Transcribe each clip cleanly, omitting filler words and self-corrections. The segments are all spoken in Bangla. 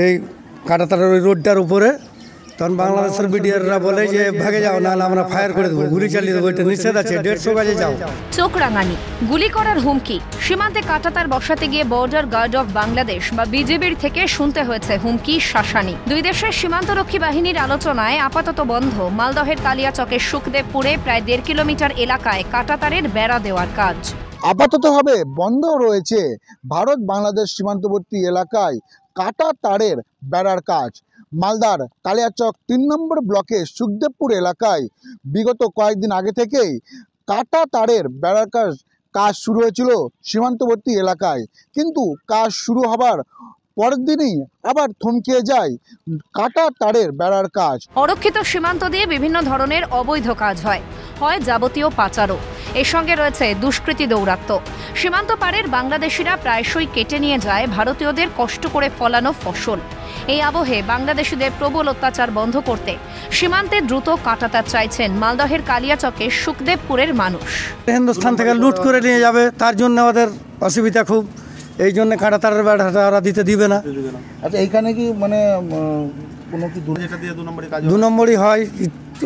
এই কাঁটাতারের ওই রোডটার উপরে, তখন বাংলাদেশের বিডিআররা বলে যে ভাগে যাও, নাহলে আমরা ফায়ার করে দেবো, গুলি চালিয়ে দেবো, এটা নিষেধ আছে, 150 গজে যাও। চোখ রাঙানি, গুলি করার হুমকি। সীমান্তে কাঁটাতার বসাতে গিয়ে বর্ডার গার্ড অফ বাংলাদেশ বা বিজিবির থেকে শুনতে হয়েছে হুমকি, শাসানি। দুই দেশের সীমান্তরক্ষী বাহিনীর আলোচনায় আপাতত বন্ধ মালদহের কালিয়াচকের সুখদেবপুরে প্রায় 1.5 কিলোমিটার এলাকায় কাঁটাতারের বেড়া দেওয়ার কাজ। আপাততভাবে বন্ধ রয়েছে ভারত বাংলাদেশ সীমান্তবর্তী এলাকায় কাটা তারের বেড়ার কাজ। মালদার কালিয়াচক 3 নম্বর ব্লকের সুখদেবপুর এলাকায় বিগত কয়েকদিন আগে থেকেই কাটা তারের বেড়ার কাজ শুরু হয়েছিল সীমান্তবর্তী এলাকায়, কিন্তু কাজ শুরু হবার পরের দিনই আবার থমকে যায় কাটা তারের বেড়ার কাজ। অরক্ষিত সীমান্ত দিয়ে বিভিন্ন ধরনের অবৈধ কাজ হয় যাবতীয় পাচারও। এর সঙ্গে রয়েছে দুষ্কৃতী দৌরাত্ম্য। সীমান্ত পারের বাংলাদেশিরা প্রায়শই কেটে নিয়ে যায় ভারতীয়দের কষ্ট করে ফলানো ফসল। এই আবহে বাংলাদেশিদের প্রবল অত্যাচার বন্ধ করতে সীমান্তে দ্রুত কাঁটাতার চাইছেন মালদহের কালিয়াচকের সুখদেবপুরের মানুষ। হিন্দুস্থান থেকে লুট করে নিয়ে যাবে, তার জন্য আমাদের অসুবিধা খুব, এই জন্য কাঁটাতারের বেড়াটা ওরা দিতে দিবে না। আচ্ছা, এইখানে কি মানে কোনো কি 2 নম্বরই হয়,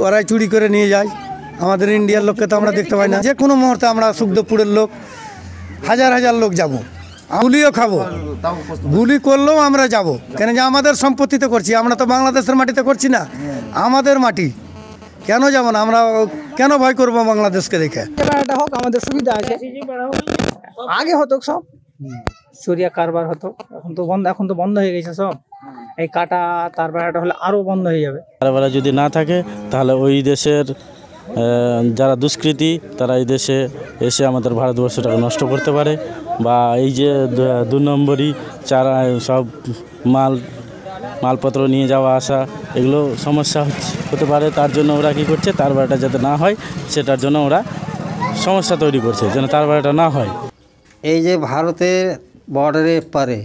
ওরাই চুরি করে নিয়ে যায়। আমাদের ইন্ডিয়ার লোককে তো আমরা দেখতে পাই না। যে কোনো মুহূর্তে আমরা সুখদেবপুরের লোক হাজার হাজার লোক যাব, গুলিও খাবো, গুলি করলেও আমরা যাব, কেন যে আমাদের সম্পত্তিতে করছি, আমরা তো বাংলাদেশের মাটিতে করছি না, আমাদের মাটি, কেন যাব না? আমরা কেন ভয় করবো বাংলাদেশকে দেখে? এটা হোক, আমাদের সুবিধা আছে। আগে হতো সব চোরিয়া কারবার হতো, এখন তো বন্ধ হয়ে গেছে সব। এই কাটা তার বেড়াটা হলে আরো বন্ধ হয়ে যাবে। তারবেলা যদি না থাকে তাহলে ওই দেশের যারা দুষ্কৃতী তারা এই দেশে এসে আমাদের ভারতবর্ষটাকে নষ্ট করতে পারে, বা এই যে 2 নম্বরই চারা সব মালপত্র নিয়ে যাওয়া আসা, এগুলো সমস্যা হতে পারে। তার জন্য ওরা কী করছে, তার বেড়াটা যাতে না হয় সেটার জন্য ওরা সমস্যা তৈরি করছে, যেন তার বেড়াটা না হয়। এই যে ভারতের বর্ডারের পারে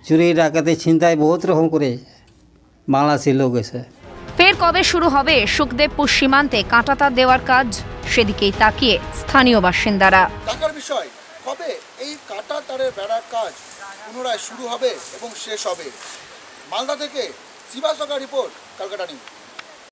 চুরি ডাকাতি ছিনতাই বহুত রকম করে বাংলাদেশি লোক এসে। ফের কবে শুরু হবে সুখদেবপুর সীমান্তে কাঁটাতার দেওয়ার কাজ, সেদিকেই তাকিয়ে স্থানীয় বাসিন্দারা। টাকার বিষয়, কবে এই কাটা তারের বেড়ার কাজ পুনরায় শুরু হবে এবং শেষ হবে? মালদা থেকে শিবা সরকার রিপোর্ট, কলকাতা নিউজ।